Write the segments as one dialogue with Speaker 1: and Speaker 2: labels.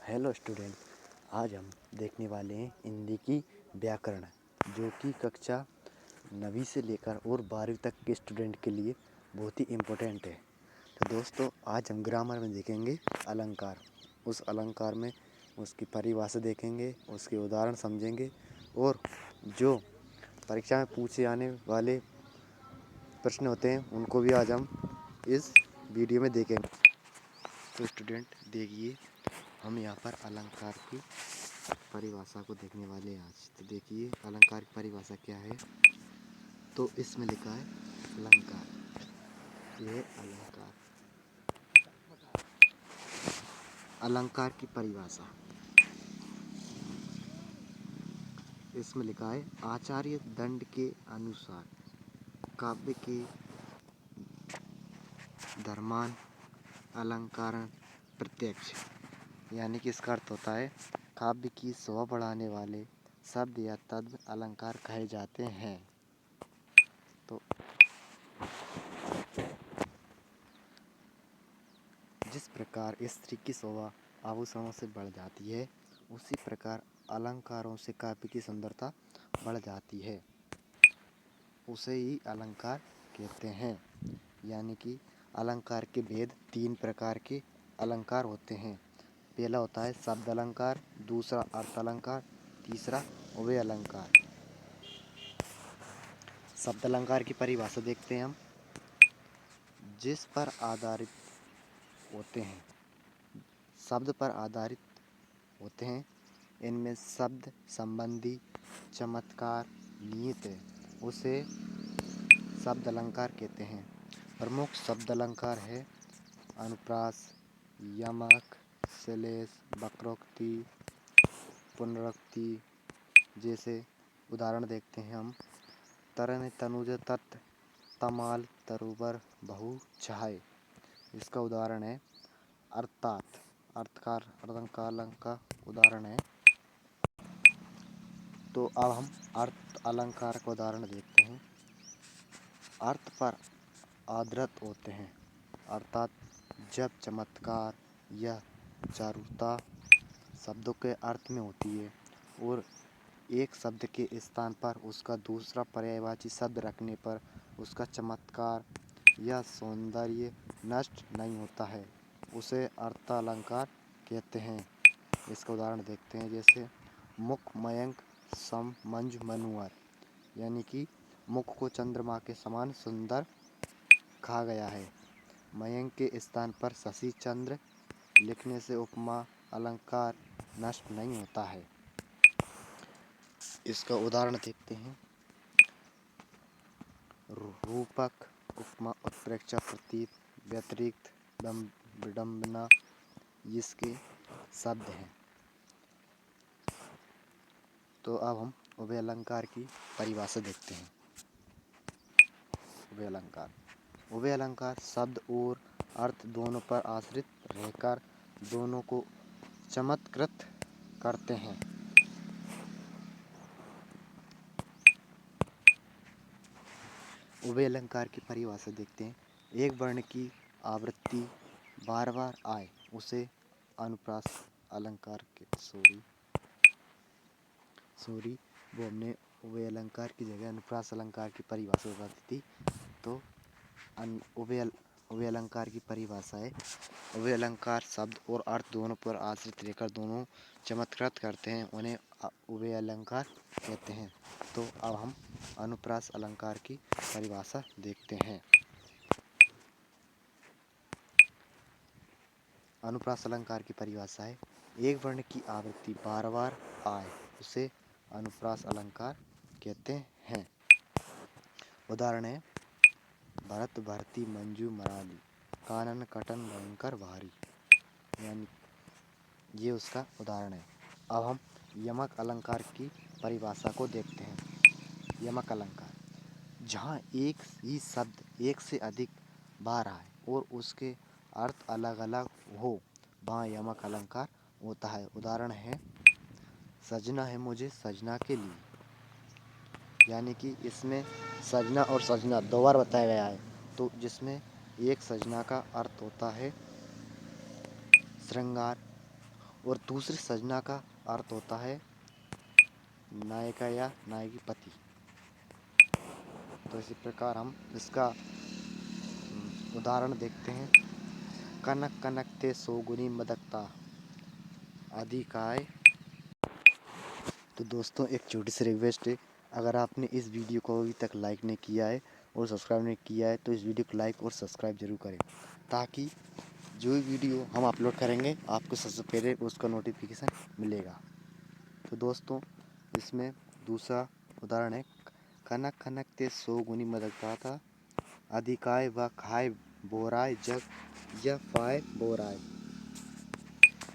Speaker 1: Hello student, आज हम देखने वाले हैं हिंदी की व्याकरण, जो कि कक्षा 9वीं से लेकर और 12वीं तक के स्टूडेंट के लिए बहुत ही इम्पोर्टेंट है। तो दोस्तों, आज हम ग्रामर में देखेंगे अलंकार। उस अलंकार में उसकी परिभाषा देखेंगे, उसके उदाहरण समझेंगे और जो परीक्षा में पूछे जाने वाले प्रश्न होते हैं उनको भी आज हम इस वीडियो में देखेंगे। तो स्टूडेंट देखिए, हम यहाँ पर अलंकार की परिभाषा को देखने वाले हैं आज। तो देखिए, अलंकार की परिभाषा क्या है। तो इसमें लिखा है अलंकार। यह अलंकार, अलंकार की परिभाषा इसमें लिखा है आचार्य दंड के अनुसार काव्य के धर्मान अलंकारण प्रत्यक्ष, यानी कि इसका अर्थ होता है काव्य की शोभा बढ़ाने वाले शब्द या तत्व अलंकार कहे जाते हैं। तो जिस प्रकार स्त्री की शोभा आभूषणों से बढ़ जाती है, उसी प्रकार अलंकारों से काव्य की सुंदरता बढ़ जाती है। उसे ही अलंकार कहते हैं। यानी कि अलंकार के भेद 3 प्रकार के अलंकार होते हैं। पहला होता है शब्द अलंकार, दूसरा अर्थ अलंकार, तीसरा उभय अलंकार। शब्द अलंकार की परिभाषा देखते हैं हम। जिस पर आधारित होते हैं, शब्द पर आधारित होते हैं, इनमें शब्द संबंधी चमत्कार निहित है, उसे शब्द अलंकार कहते हैं। प्रमुख शब्द अलंकार है अनुप्रास, यमक, श्लेष, वक्रोक्ति, पुनरुक्ति। जैसे उदाहरण देखते हैं हम। तरन तनुज तत्, तमाल तरुवर बहु छाय। इसका उदाहरण है अर्थात। अर्थकार अलंकार का उदाहरण है। तो अब हम अर्थ अलंकार का उदाहरण देखते हैं। अर्थ पर आधारित होते हैं, अर्थात जब चमत्कार या चारुता शब्दों के अर्थ में होती है और एक शब्द के स्थान पर उसका दूसरा पर्यायवाची शब्द रखने पर उसका चमत्कार या सौंदर्य नष्ट नहीं होता है, उसे अर्थालंकार कहते हैं। इसका उदाहरण देखते हैं। जैसे मुख मयंक सम मंजु मनुअर, यानी कि मुख को चंद्रमा के समान सुंदर कहा गया है। मयंक के स्थान पर शशि चंद्र लिखने से उपमा अलंकार नष्ट नहीं होता है। इसका उदाहरण देखते हैं। रूपक, उपमा, उत्प्रेक्षा, प्रतीत, व्यतिरिक्त, विडंबना इसके शब्द हैं। तो अब हम उभय अलंकार की परिभाषा देखते हैं। उभय अलंकार, उभय अलंकार शब्द और अर्थ दोनों पर आश्रित रहकर दोनों को चमत्कृत करते हैं। उभय अलंकार की परिभाषा देखते हैं। एक वर्ण की आवृत्ति बार बार आए उसे अनुप्रास अलंकार के वो हमने उभय अलंकार की जगह अनुप्रास अलंकार की परिभाषा बता दी थी। तो उभय अलंकार की परिभाषा है उभय अलंकार शब्द और अर्थ दोनों पर आश्रित रहकर दोनों चमत्कृत करते हैं, उन्हें उभय अलंकार कहते हैं। तो अब हम अनुप्रास अलंकार की परिभाषा देखते हैं। अनुप्रास अलंकार की परिभाषा है एक वर्ण की आवृत्ति बार बार आए उसे अनुप्रास अलंकार कहते हैं। उदाहरण है भरत भरती मंजू मराली, कानन कटन भयंकर भारी, यानी ये उसका उदाहरण है। अब हम यमक अलंकार की परिभाषा को देखते हैं। यमक अलंकार, जहाँ एक ही शब्द एक से अधिक बार आए और उसके अर्थ अलग अलग हो, वहाँ यमक अलंकार होता है। उदाहरण है सजना है मुझे सजना के लिए, यानी कि इसमें सजना और सजना दो बार बताया गया है। तो जिसमें एक सजना का अर्थ होता है श्रृंगार और दूसरे सजना का अर्थ होता है नायिका या नायकी पति। तो इसी प्रकार हम इसका उदाहरण देखते हैं। कनक कनकते सोगुनी मदकता अधिकाय। तो दोस्तों एक छोटी सी रिक्वेस्ट है, अगर आपने इस वीडियो को अभी तक लाइक नहीं किया है और सब्सक्राइब नहीं किया है तो इस वीडियो को लाइक और सब्सक्राइब जरूर करें, ताकि जो भी वीडियो हम अपलोड करेंगे आपको सबसे पहले उसका नोटिफिकेशन मिलेगा। तो दोस्तों इसमें दूसरा उदाहरण है, कनक कनकते सोगुनी मदकता था अधिकाय व खाए बोराय जग या पाए बोराय।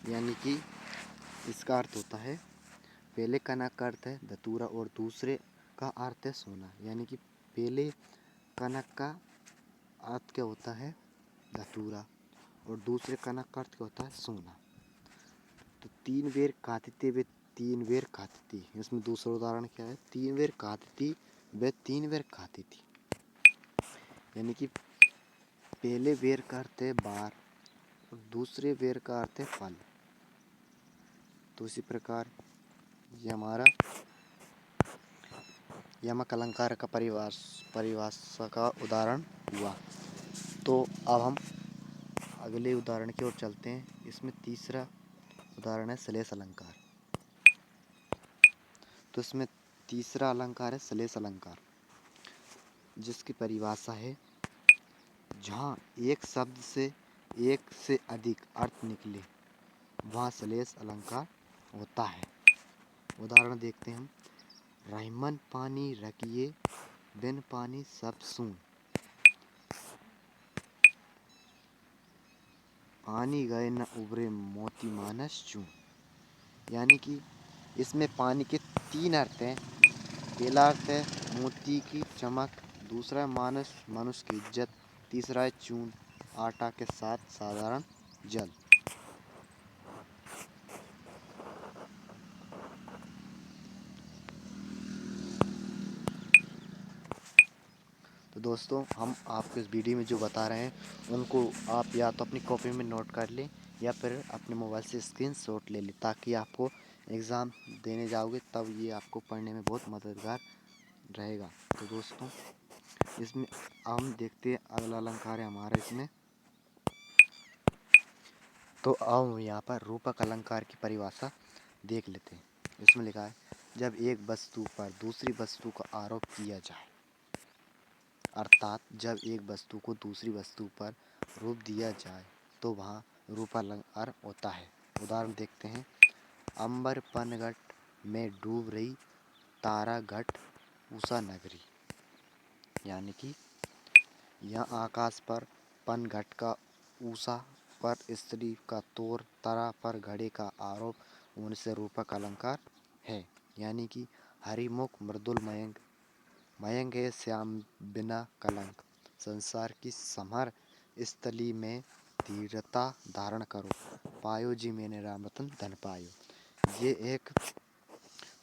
Speaker 1: यानी कि इसका अर्थ होता है, पहले कनक का अर्थ है धतूरा और दूसरे का अर्थ है सोना। यानी कि पहले कनक का अर्थ क्या होता है धतूरा और दूसरे कनक का अर्थ क्या होता है सोना। तो तीन बेर खाती थी वे तीन बेर खाती थी। इसमें दूसरा उदाहरण क्या है, तीन बेर खाती थी वे तीन बेर खाती थी। यानी कि पहले बेर का अर्थ है बार और दूसरे बेर का अर्थ है फल। तो इसी प्रकार ये हमारा यमक अलंकार का परिभाषा का उदाहरण हुआ। तो अब हम अगले उदाहरण की ओर चलते हैं। इसमें तीसरा उदाहरण है श्लेष अलंकार। तो इसमें तीसरा अलंकार है श्लेष अलंकार, जिसकी परिभाषा है जहाँ एक शब्द से एक से अधिक अर्थ निकले वहाँ श्लेष अलंकार होता है। उदाहरण देखते हैं हम। रहीमन पानी रखिए बिन पानी सब सून, पानी गए न उबरे मोती मानस चून। यानी कि इसमें पानी के तीन अर्थ हैं। पहला अर्थ है मोती की चमक, दूसरा है मानस मनुष्य की इज्जत, तीसरा है चून आटा के साथ साधारण जल। तो दोस्तों हम आपको इस वीडियो में जो बता रहे हैं उनको आप या तो अपनी कॉपी में नोट कर लें या फिर अपने मोबाइल से स्क्रीनशॉट ले लें, ताकि आपको एग्ज़ाम देने जाओगे तब ये आपको पढ़ने में बहुत मददगार रहेगा। तो दोस्तों इसमें हम देखते हैं अगला अलंकार है हमारा इसमें। तो अब हम यहाँ पर रूपक अलंकार की परिभाषा देख लेते हैं। इसमें लिखा है, जब एक वस्तु पर दूसरी वस्तु का आरोप किया जाए, अर्थात जब एक वस्तु को दूसरी वस्तु पर रूप दिया जाए तो वहाँ रूपालंकार होता है। उदाहरण देखते हैं। अंबर पनघट में डूब रही तारा घट उषा नगरी। यानी कि यहाँ आकाश पर पनघट का, उषा पर स्त्री का, तोर तारा पर घड़े का आरोप होने से रूपक अलंकार है। यानी कि हरिमुख मृदुल मयंक, मयंक है श्याम बिना कलंक, संसार की समर स्थली में धीरता धारण करो, पायो जी मैंने राम रतन धन पायो। ये एक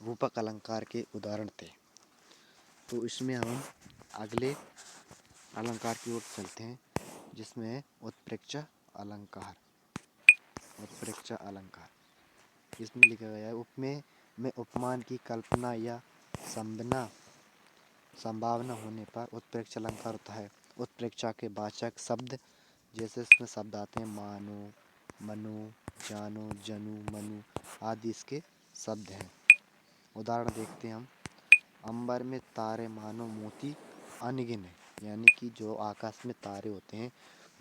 Speaker 1: रूपक अलंकार के उदाहरण थे। तो इसमें हम अगले अलंकार की ओर चलते हैं, जिसमें है उत्प्रेक्षा अलंकार। उत्प्रेक्षा अलंकार इसमें लिखा गया है, उपमेय में उपमान की कल्पना या संभावना होने पर उत्प्रेक्षा अलंकार होता है। उत्प्रेक्षा के वाचक शब्द जैसे इसमें शब्द आते हैं मानो, मनु, जानो, जनु, मनु आदि इसके शब्द हैं। उदाहरण देखते हैं हम। अंबर में तारे मानो मोती अनगिन है। यानी कि जो आकाश में तारे होते हैं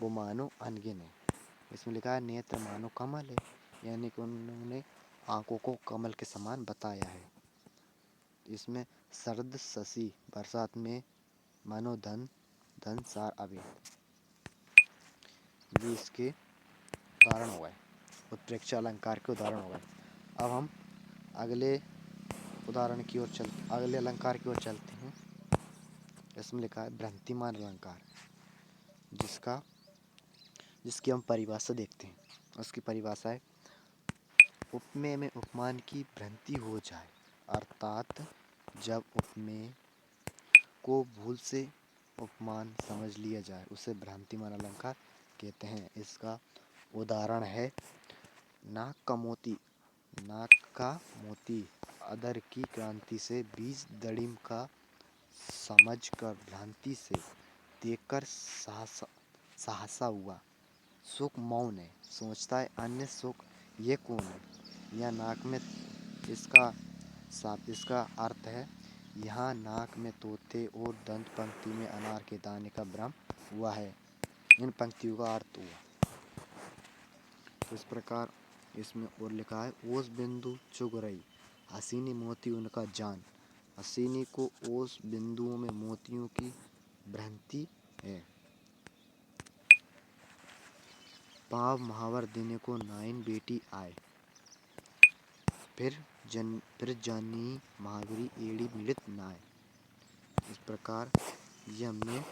Speaker 1: वो मानो अनगिन है। इसमें लिखा है नेत्र मानो कमल है। यानी कि उन्होंने आंखों को कमल के समान बताया है। इसमें शरद शशि बरसात में मानो धन धन सार अबे। ये इसके उदाहरण हो गए, उत्प्रेक्षा अलंकार के उदाहरण हो गए। अब हम अगले अगले अलंकार की ओर चलते हैं। इसमें लिखा है भ्रांतिमान अलंकार, जिसकी हम परिभाषा देखते हैं। उसकी परिभाषा है, उपमेय में उपमान की भ्रांति हो जाए, अर्थात जब उपमेय को भूल से उपमान समझ लिया जाए उसे भ्रांतिमान अलंकार कहते हैं। इसका उदाहरण है नाक का मोती, नाक का मोती अदर की क्रांति से बीज दड़िम का समझ कर भ्रांति से देखकर सहसा हुआ। सुख मौन है, सोचता है अन्य सुख ये कौन है। यह नाक में, इसका अर्थ है यहाँ नाक में तोते और दंत पंक्ति में अनार के दाने का भ्रम हुआ है। इन पंक्तियों का अर्थ हुआ। तो इस प्रकार इसमें और लिखा है, ओस बिंदु चुग रही हसीनी मोती उनका जान। हसीनी को ओस बिंदुओं में मोतियों की भ्रांति है। पाव महावर देने को नाइन बेटी आए, फिर जानी महावीरी एड़ी मिलित नाय। इस प्रकार ये हमने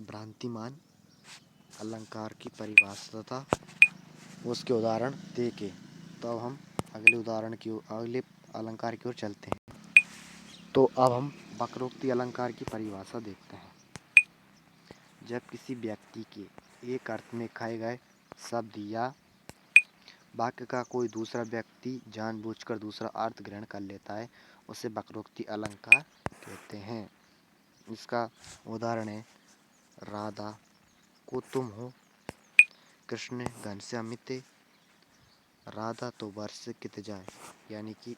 Speaker 1: भ्रांतिमान अलंकार की परिभाषा तथा उसके उदाहरण देखे। तो अब हम अगले अलंकार की ओर चलते हैं। तो अब हम वक्रोक्ति अलंकार की परिभाषा देखते हैं। जब किसी व्यक्ति के एक अर्थ में कहे गए शब्द या वाक्य का कोई दूसरा व्यक्ति जानबूझकर दूसरा अर्थ ग्रहण कर लेता है, उसे वक्रोक्ति अलंकार कहते हैं। इसका उदाहरण है, राधा को तुम हो, कृष्ण घनश्याम मिते, राधा तो वर्ष कित जाए। यानी कि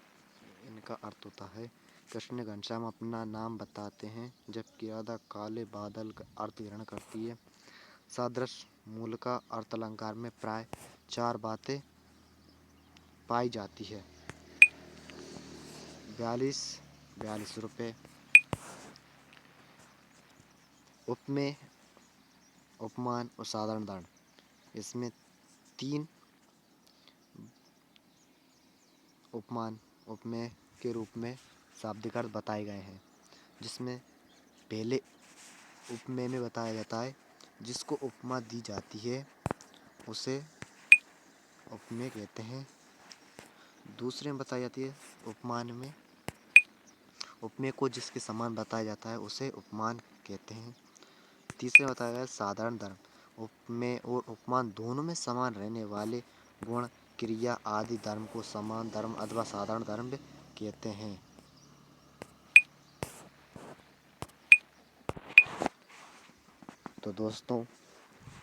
Speaker 1: इनका अर्थ होता है, कृष्ण घनश्याम अपना नाम बताते हैं जबकि राधा काले बादल का अर्थ ग्रहण करती है। सादृश मूल का अर्थ अलंकार में प्राय 4 बातें पाई जाती है। 42 रुपये, उपमेय, उपमान और साधारण दंड। इसमें 3 उपमान उपमेय के रूप में शाब्दिक अर्थ बताए गए हैं, जिसमें पहले उपमेय में बताया जाता है जिसको उपमा दी जाती है उसे उपमेय कहते हैं। दूसरे में बताई जाती है उपमान में, उपमेय को जिसके समान बताया जाता है उसे उपमान कहते हैं। तीसरे में बताया गया साधारण धर्म। उपमेय और उपमान दोनों में समान रहने वाले गुण, क्रिया आदि धर्म को समान धर्म अथवा साधारण धर्म कहते हैं। तो दोस्तों,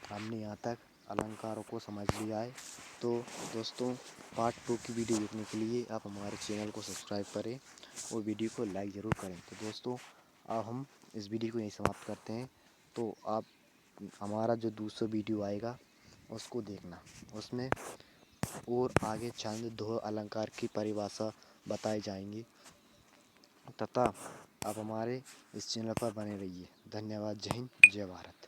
Speaker 1: हमने यहाँ तक अलंकारों को समझ लिया है। तो दोस्तों, पार्ट 2 की वीडियो देखने के लिए आप हमारे चैनल को सब्सक्राइब करें और वीडियो को लाइक ज़रूर करें। तो दोस्तों, अब हम इस वीडियो को यहीं समाप्त करते हैं। तो आप हमारा जो दूसरा वीडियो आएगा उसको देखना, उसमें और आगे छंद ध्रुव अलंकार की परिभाषा बताई जाएंगी। तथा आप हमारे इस चैनल पर बने रहिए। धन्यवाद। जय हिंद, जय भारत।